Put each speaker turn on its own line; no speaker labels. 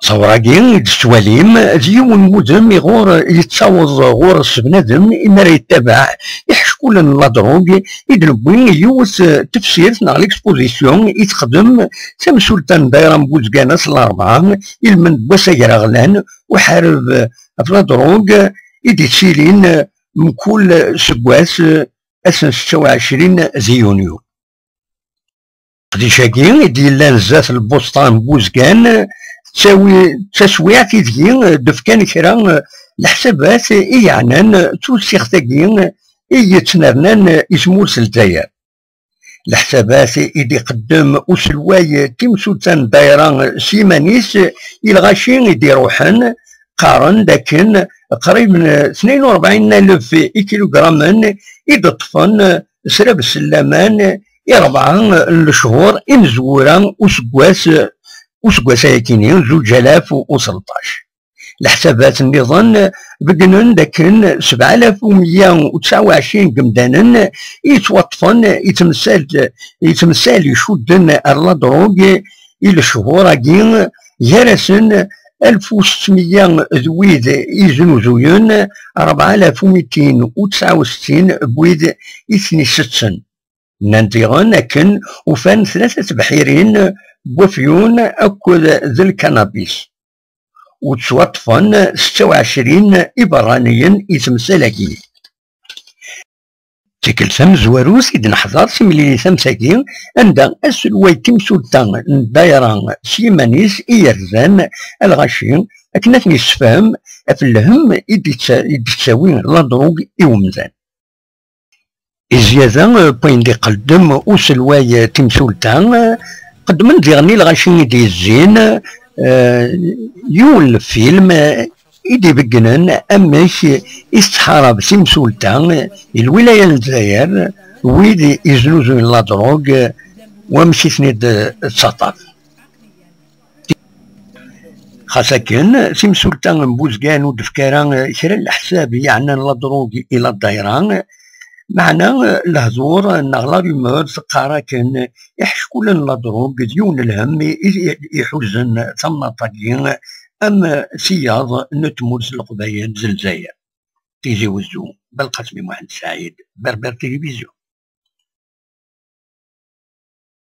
تصوراكي السواليم ديون مدم يغور يتصاوض غور بنادم إما راه يتابع يحشكو لنا لا دروغ يدنبوي يوث تفسير ناغ ليكسبوزيسيون يتخدم سلطان دايره مبوزكاناس الأربعة يلمن بواساكرا غلان وحارب في لا دروغ يدي تسيلين من كل سكواس أسن 26 يونيو. قديشاكي يدي لان زات البوسطان بوزكان تسويع تيدي دفكان كرا الحسابات يعنان توسيختاكي يتنرنان اسموس الجزائر. الحسابات يدي قدام وسلواي تيمسوتان دايران سيمانيس الغاشي يدي روحان قارن لكن قريب من 42,000 كيلوغراما يدي طفن سراب السلامان 4 شهور مزورا وسكواس هاكينين 2013. الحسابات النظام بقنن لكن 7129 قمدانا يتوطفن يتمثال يشدن لا دروغ الى شهور كين يرسن 1600 ذويد يزنوزوين 4269 بويد يثني نانتيغون لكن وفان 3 بحيرين بوفيون أكل ذي الكنابيس وتوطفن 26 إبرانيا يتمثالاكي. تيكل ثم زواروس إذ نحضر سيملي ثم ساكين عند أسلوي تمسلطان دايران سيمانيس إيرزان الغاشين أكناتني السفام أفلهم إدي تساوين لا دروغ إومزان. إزيادا بوين دي قدم أسلوي تمسلطان قدمن ديغني الغاشي دي الزين يول الفيلم إيدي بقنن أماش استحارب سلطان الولاية الجزائر ويدي يزنوزون لا دروغ ومشي سنيد تسطف خاصة كان سلطان بوزكان ودفكاران كرا الحساب يعني لا دروغ إلى الدايران معنا الهزور نغلا ريمور تقارا كان يحشكو لنا لا دروغ ديون الهم يحوزن ثم طاقين أما سياض نتموز القبايل زلزاير تيجي وزو بالقسم محمد سعيد بربر تلفزيون.